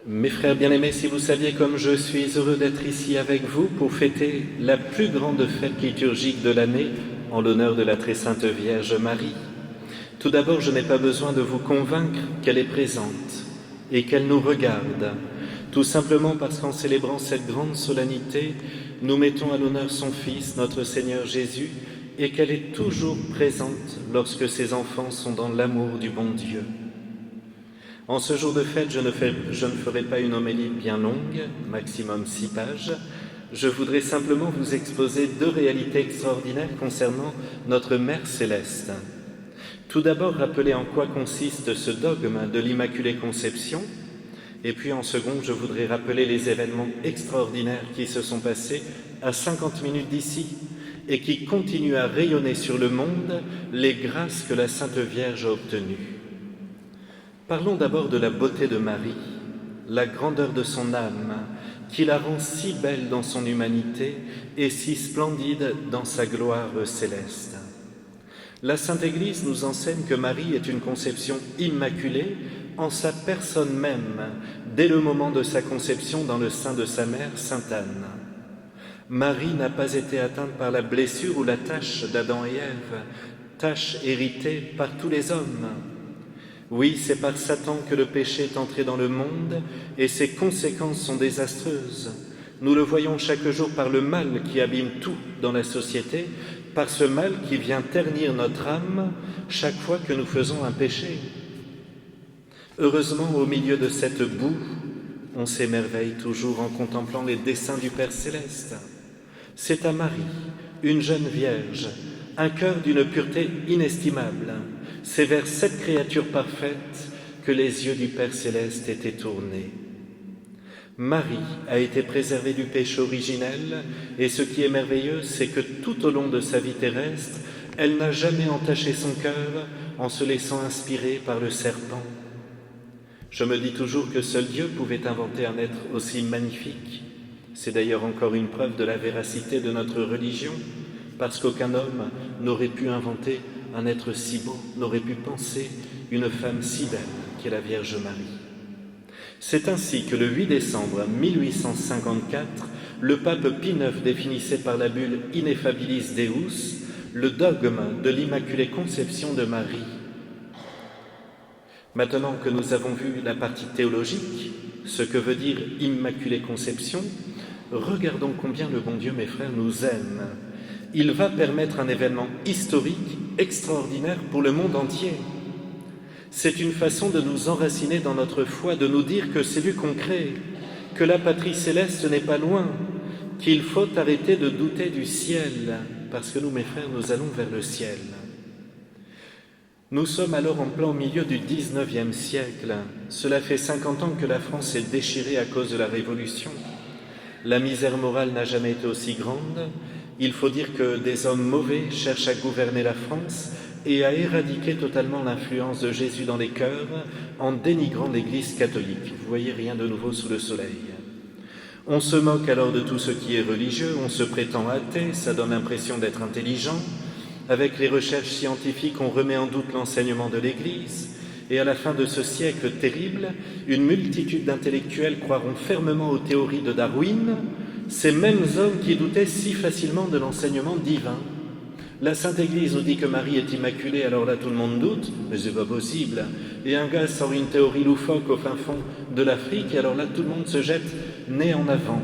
Mes frères bien-aimés, si vous saviez comme je suis heureux d'être ici avec vous pour fêter la plus grande fête liturgique de l'année en l'honneur de la très sainte Vierge Marie. Tout d'abord, je n'ai pas besoin de vous convaincre qu'elle est présente et qu'elle nous regarde, tout simplement parce qu'en célébrant cette grande solennité, nous mettons à l'honneur son Fils, notre Seigneur Jésus, et qu'elle est toujours présente lorsque ses enfants sont dans l'amour du bon Dieu. En ce jour de fête, je ne ferai pas une homélie bien longue, maximum 6 pages. Je voudrais simplement vous exposer 2 réalités extraordinaires concernant notre Mère Céleste. Tout d'abord, rappeler en quoi consiste ce dogme de l'Immaculée Conception, et puis en second, je voudrais rappeler les événements extraordinaires qui se sont passés à 50 minutes d'ici et qui continuent à rayonner sur le monde les grâces que la Sainte Vierge a obtenues. Parlons d'abord de la beauté de Marie, la grandeur de son âme, qui la rend si belle dans son humanité et si splendide dans sa gloire céleste. La Sainte Église nous enseigne que Marie est une conception immaculée en sa personne même, dès le moment de sa conception dans le sein de sa mère, Sainte Anne. Marie n'a pas été atteinte par la blessure ou la tache d'Adam et Ève, tache héritée par tous les hommes. Oui, c'est par Satan que le péché est entré dans le monde et ses conséquences sont désastreuses. Nous le voyons chaque jour par le mal qui abîme tout dans la société, par ce mal qui vient ternir notre âme chaque fois que nous faisons un péché. Heureusement, au milieu de cette boue, on s'émerveille toujours en contemplant les desseins du Père Céleste. C'est à Marie, une jeune vierge, un cœur d'une pureté inestimable. C'est vers cette créature parfaite que les yeux du Père Céleste étaient tournés. Marie a été préservée du péché originel et ce qui est merveilleux, c'est que tout au long de sa vie terrestre, elle n'a jamais entaché son cœur en se laissant inspirer par le serpent. Je me dis toujours que seul Dieu pouvait inventer un être aussi magnifique. C'est d'ailleurs encore une preuve de la véracité de notre religion, parce qu'aucun homme n'aurait pu inventer un être si beau, n'aurait pu penser une femme si belle qu'est la Vierge Marie. C'est ainsi que le 8 décembre 1854, le pape Pie IX définissait par la bulle Ineffabilis Deus le dogme de l'Immaculée Conception de Marie. Maintenant que nous avons vu la partie théologique, ce que veut dire Immaculée Conception, regardons combien le bon Dieu, mes frères, nous aime. Il va permettre un événement historique extraordinaire pour le monde entier. C'est une façon de nous enraciner dans notre foi, de nous dire que c'est du concret, que la patrie céleste n'est pas loin, qu'il faut arrêter de douter du ciel, parce que nous, mes frères, nous allons vers le ciel. Nous sommes alors en plein milieu du 19e siècle. Cela fait 50 ans que la France est déchirée à cause de la Révolution. La misère morale n'a jamais été aussi grande. Il faut dire que des hommes mauvais cherchent à gouverner la France et à éradiquer totalement l'influence de Jésus dans les cœurs en dénigrant l'Église catholique. Vous voyez, rien de nouveau sous le soleil. On se moque alors de tout ce qui est religieux, on se prétend athée, ça donne l'impression d'être intelligent. Avec les recherches scientifiques, on remet en doute l'enseignement de l'Église. Et à la fin de ce siècle terrible, une multitude d'intellectuels croiront fermement aux théories de Darwin, ces mêmes hommes qui doutaient si facilement de l'enseignement divin. La Sainte Église nous dit que Marie est immaculée, alors là tout le monde doute, mais c'est pas possible. Et un gars sort une théorie loufoque au fin fond de l'Afrique, et alors là tout le monde se jette nez en avant.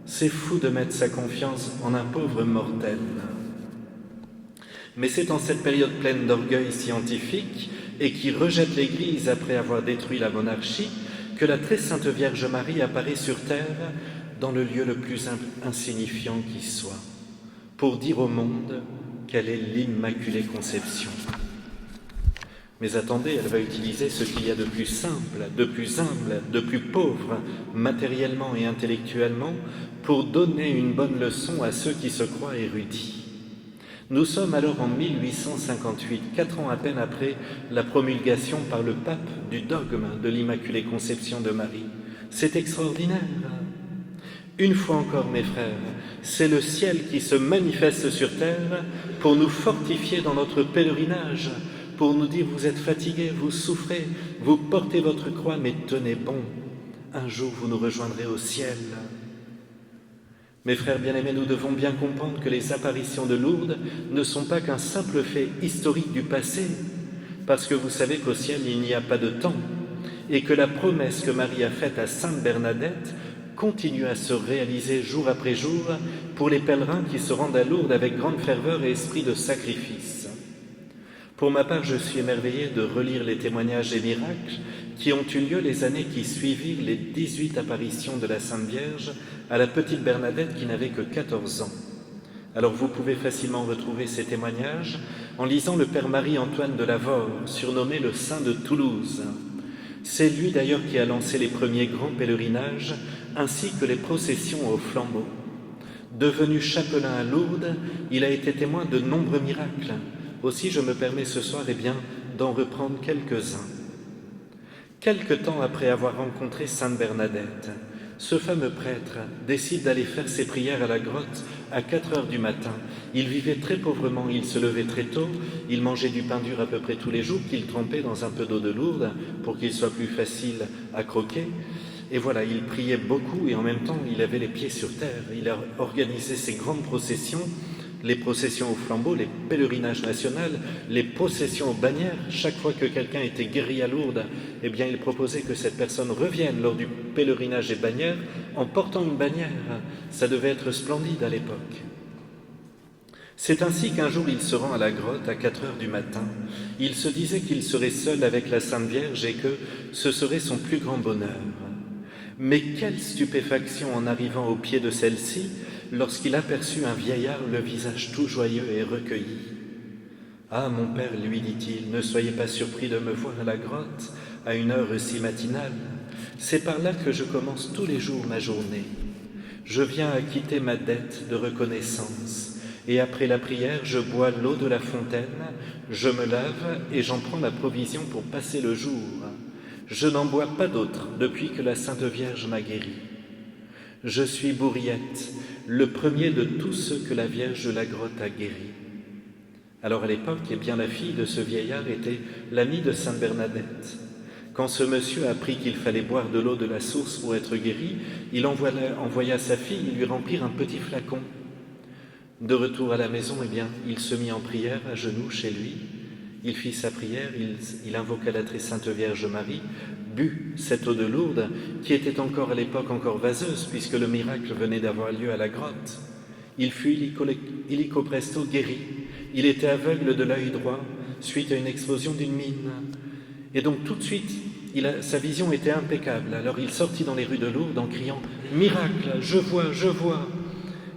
C'est fou de mettre sa confiance en un pauvre mortel. Mais c'est en cette période pleine d'orgueil scientifique et qui rejette l'Église après avoir détruit la monarchie que la très sainte Vierge Marie apparaît sur terre dans le lieu le plus insignifiant qui soit, pour dire au monde qu'elle est l'Immaculée Conception. Mais attendez, elle va utiliser ce qu'il y a de plus simple, de plus humble, de plus pauvre, matériellement et intellectuellement, pour donner une bonne leçon à ceux qui se croient érudits. Nous sommes alors en 1858, 4 ans à peine après la promulgation par le pape du dogme de l'Immaculée Conception de Marie. C'est extraordinaire. Une fois encore, mes frères, c'est le ciel qui se manifeste sur terre pour nous fortifier dans notre pèlerinage, pour nous dire vous êtes fatigués, vous souffrez, vous portez votre croix, mais tenez bon. un jour vous nous rejoindrez au ciel. Mes frères bien-aimés, nous devons bien comprendre que les apparitions de Lourdes ne sont pas qu'un simple fait historique du passé, parce que vous savez qu'au ciel il n'y a pas de temps, et que la promesse que Marie a faite à Sainte Bernadette continue à se réaliser jour après jour pour les pèlerins qui se rendent à Lourdes avec grande ferveur et esprit de sacrifice. Pour ma part, je suis émerveillé de relire les témoignages et miracles qui ont eu lieu les années qui suivirent les 18 apparitions de la Sainte Vierge à la petite Bernadette qui n'avait que 14 ans. Alors vous pouvez facilement retrouver ces témoignages en lisant le Père Marie-Antoine de Lavaur, surnommé le Saint de Toulouse. C'est lui d'ailleurs qui a lancé les premiers grands pèlerinages ainsi que les processions au flambeau. Devenu chapelain à Lourdes, il a été témoin de nombreux miracles. Aussi, je me permets ce soir d'en reprendre quelques-uns. Quelque temps après avoir rencontré Sainte Bernadette, ce fameux prêtre décide d'aller faire ses prières à la grotte à 4 heures du matin. Il vivait très pauvrement, il se levait très tôt, il mangeait du pain dur à peu près tous les jours qu'il trempait dans un peu d'eau de Lourdes pour qu'il soit plus facile à croquer. Et voilà, il priait beaucoup et en même temps il avait les pieds sur terre. Il a organisé ses grandes processions, les processions au flambeau, les pèlerinages nationaux, les processions aux bannières. Chaque fois que quelqu'un était guéri à Lourdes, eh bien, il proposait que cette personne revienne lors du pèlerinage des bannières en portant une bannière. Ça devait être splendide à l'époque. C'est ainsi qu'un jour il se rend à la grotte à 4 heures du matin. Il se disait qu'il serait seul avec la Sainte Vierge et que ce serait son plus grand bonheur. Mais quelle stupéfaction en arrivant au pied de celle-ci lorsqu'il aperçut un vieillard le visage tout joyeux et recueilli. « Ah, mon père, lui dit-il, ne soyez pas surpris de me voir à la grotte à une heure si matinale. C'est par là que je commence tous les jours ma journée. Je viens acquitter ma dette de reconnaissance, et après la prière, je bois l'eau de la fontaine, je me lave et j'en prends ma provision pour passer le jour. Je n'en bois pas d'autre depuis que la Sainte Vierge m'a guéri. Je suis Bourriette, le premier de tous ceux que la Vierge de la grotte a guéris. » Alors à l'époque, eh bien, la fille de ce vieillard était l'amie de Sainte Bernadette. Quand ce monsieur apprit qu'il fallait boire de l'eau de la source pour être guéri, il envoya sa fille lui remplir un petit flacon. De retour à la maison, eh bien, il se mit en prière à genoux chez lui. Il fit sa prière, il invoqua la très sainte Vierge Marie, but cette eau de Lourdes, qui était encore à l'époque encore vaseuse, puisque le miracle venait d'avoir lieu à la grotte. Il fut illico presto guéri. Il était aveugle de l'œil droit, suite à une explosion d'une mine. Et donc tout de suite, sa vision était impeccable. Alors il sortit dans les rues de Lourdes en criant « Miracle, je vois, je vois !»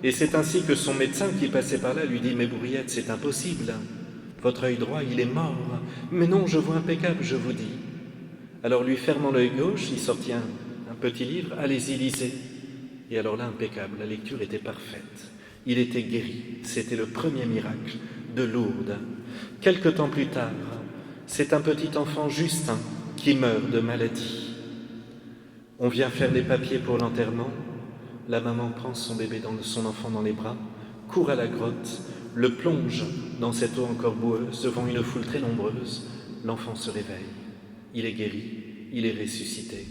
Et c'est ainsi que son médecin qui passait par là lui dit « Mais Bourriette, c'est impossible. Votre œil droit, il est mort. Mais non, je vois impeccable, je vous dis. » Alors lui fermant l'œil gauche, il sortit un petit livre, allez-y, lisez. Et alors là, impeccable, la lecture était parfaite. Il était guéri, c'était le premier miracle de Lourdes. Quelque temps plus tard, c'est un petit enfant Justin qui meurt de maladie. On vient faire les papiers pour l'enterrement. La maman prend son enfant dans les bras, court à la grotte, le plonge dans cette eau encore boueuse devant une foule très nombreuse. L'enfant se réveille. Il est guéri, il est ressuscité.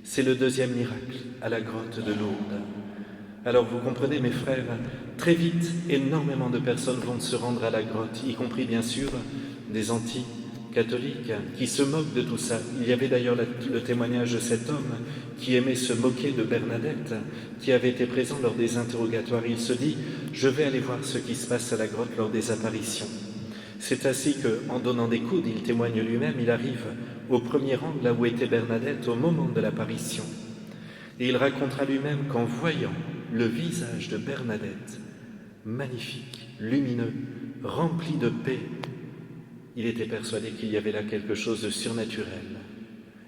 C'est le deuxième miracle à la grotte de Lourdes. Alors vous comprenez, mes frères, très vite, énormément de personnes vont se rendre à la grotte, y compris bien sûr des anti-catholiques qui se moquent de tout ça. Il y avait d'ailleurs le témoignage de cet homme qui aimait se moquer de Bernadette, qui avait été présent lors des interrogatoires. Il se dit « Je vais aller voir ce qui se passe à la grotte lors des apparitions ». C'est ainsi qu'en donnant des coudes, il témoigne lui-même, il arrive au premier rang, là où était Bernadette, au moment de l'apparition. Et il racontera lui-même qu'en voyant le visage de Bernadette, magnifique, lumineux, rempli de paix, il était persuadé qu'il y avait là quelque chose de surnaturel.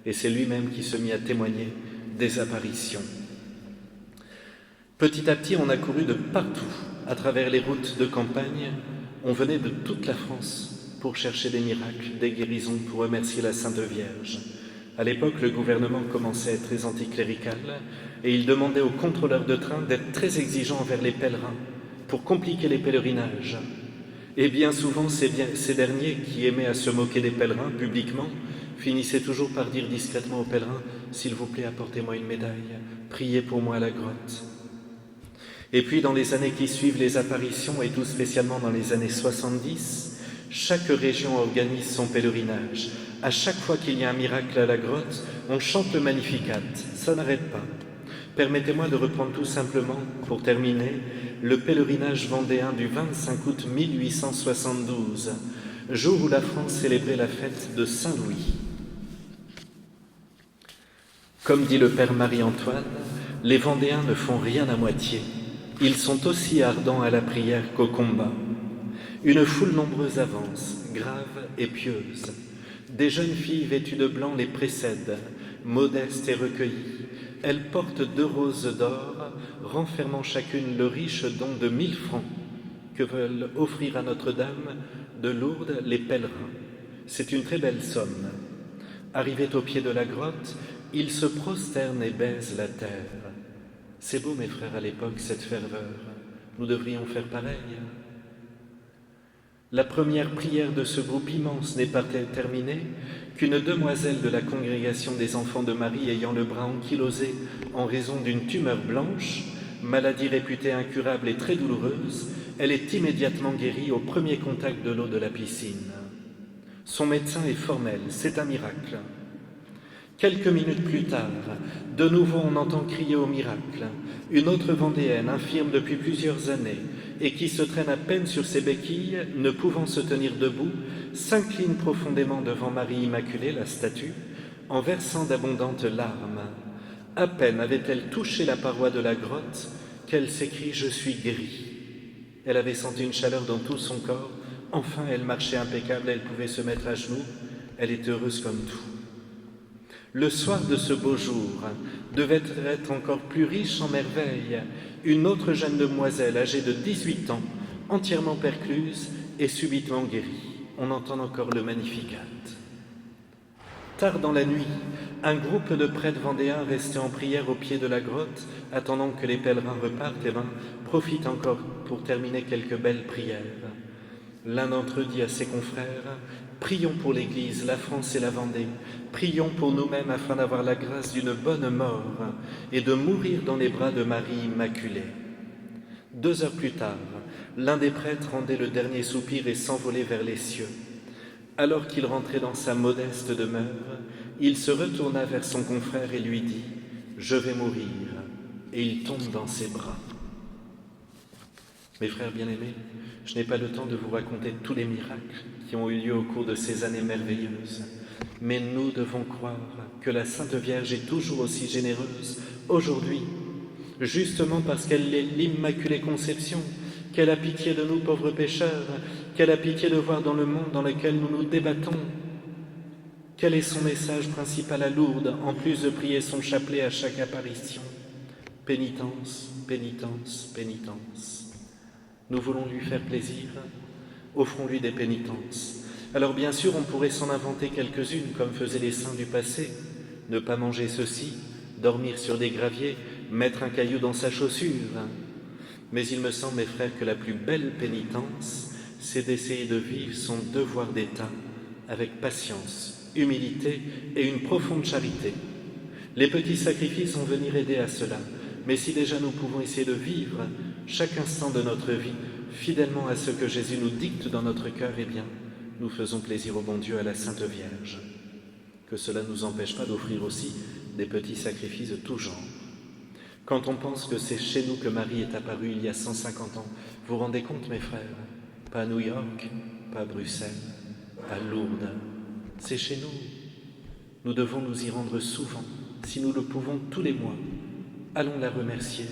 Et c'est lui-même qui se mit à témoigner des apparitions. Petit à petit, on a couru de partout, à travers les routes de campagne. On venait de toute la France pour chercher des miracles, des guérisons, pour remercier la Sainte Vierge. À l'époque, le gouvernement commençait à être très anticlérical et il demandait aux contrôleurs de train d'être très exigeants envers les pèlerins pour compliquer les pèlerinages. Et bien souvent, ces derniers qui aimaient à se moquer des pèlerins publiquement finissaient toujours par dire discrètement aux pèlerins s'il vous plaît, apportez-moi une médaille, priez pour moi à la grotte. Et puis dans les années qui suivent les apparitions, et tout spécialement dans les années 70, chaque région organise son pèlerinage. À chaque fois qu'il y a un miracle à la grotte, on chante le Magnificat, ça n'arrête pas. Permettez-moi de reprendre tout simplement, pour terminer, le pèlerinage vendéen du 25 août 1872, jour où la France célébrait la fête de Saint-Louis. Comme dit le père Marie-Antoine, les Vendéens ne font rien à moitié. Ils sont aussi ardents à la prière qu'au combat. Une foule nombreuse avance, grave et pieuse. Des jeunes filles vêtues de blanc les précèdent, modestes et recueillies. Elles portent 2 roses d'or, renfermant chacune le riche don de 1000 francs que veulent offrir à Notre-Dame de Lourdes les pèlerins. C'est une très belle somme. Arrivés au pied de la grotte, ils se prosternent et baisent la terre. C'est beau, mes frères, à l'époque, cette ferveur. Nous devrions faire pareil. La première prière de ce groupe immense n'est pas terminée qu'une demoiselle de la congrégation des enfants de Marie ayant le bras ankylosé en raison d'une tumeur blanche, maladie réputée incurable et très douloureuse, elle est immédiatement guérie au premier contact de l'eau de la piscine. Son médecin est formel, c'est un miracle. Quelques minutes plus tard, de nouveau on entend crier au miracle. Une autre Vendéenne, infirme depuis plusieurs années, et qui se traîne à peine sur ses béquilles, ne pouvant se tenir debout, s'incline profondément devant Marie Immaculée, la statue, en versant d'abondantes larmes. À peine avait-elle touché la paroi de la grotte qu'elle s'écrie « Je suis guérie ». Elle avait senti une chaleur dans tout son corps. Enfin, elle marchait impeccable, elle pouvait se mettre à genoux. Elle était heureuse comme tout. Le soir de ce beau jour devait être encore plus riche en merveilles. Une autre jeune demoiselle, âgée de 18 ans, entièrement percluse et subitement guérie. On entend encore le Magnificat. Tard dans la nuit, un groupe de prêtres vendéens restés en prière au pied de la grotte, attendant que les pèlerins repartent, profitent encore pour terminer quelques belles prières. L'un d'entre eux dit à ses confrères « Prions pour l'Église, la France et la Vendée. Prions pour nous-mêmes afin d'avoir la grâce d'une bonne mort et de mourir dans les bras de Marie Immaculée. » 2 heures plus tard, l'un des prêtres rendait le dernier soupir et s'envolait vers les cieux. Alors qu'il rentrait dans sa modeste demeure, il se retourna vers son confrère et lui dit « Je vais mourir », et il tombe dans ses bras. Mes frères bien-aimés, je n'ai pas le temps de vous raconter tous les miracles qui ont eu lieu au cours de ces années merveilleuses, mais nous devons croire que la Sainte Vierge est toujours aussi généreuse aujourd'hui, justement parce qu'elle est l'Immaculée Conception, qu'elle a pitié de nous pauvres pécheurs, qu'elle a pitié de voir dans le monde dans lequel nous nous débattons. Quel est son message principal à Lourdes, en plus de prier son chapelet à chaque apparition? Pénitence, pénitence, pénitence. Nous voulons lui faire plaisir, offrons-lui des pénitences. Alors bien sûr, on pourrait s'en inventer quelques-unes, comme faisaient les saints du passé. Ne pas manger ceci, dormir sur des graviers, mettre un caillou dans sa chaussure. Mais il me semble, mes frères, que la plus belle pénitence, c'est d'essayer de vivre son devoir d'État avec patience, humilité et une profonde charité. Les petits sacrifices vont venir aider à cela. Mais si déjà nous pouvons essayer de vivre chaque instant de notre vie fidèlement à ce que Jésus nous dicte dans notre cœur, eh bien, nous faisons plaisir au bon Dieu, à la Sainte Vierge. Que cela ne nous empêche pas d'offrir aussi des petits sacrifices de tout genre. Quand on pense que c'est chez nous que Marie est apparue il y a 150 ans, vous vous rendez compte, mes frères? Pas à New York, pas à Bruxelles, à Lourdes. C'est chez nous. Nous devons nous y rendre souvent, si nous le pouvons tous les mois. Allons la remercier,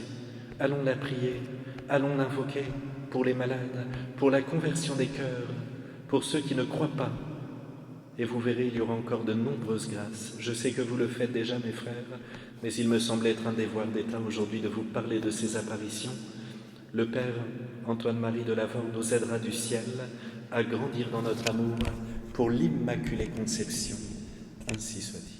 allons la prier, allons l'invoquer pour les malades, pour la conversion des cœurs, pour ceux qui ne croient pas. Et vous verrez, il y aura encore de nombreuses grâces. Je sais que vous le faites déjà, mes frères, mais il me semble être un devoir d'État aujourd'hui de vous parler de ces apparitions. Le Père Antoine-Marie de Lavore nous aidera du ciel à grandir dans notre amour pour l'Immaculée Conception. Ainsi soit-il.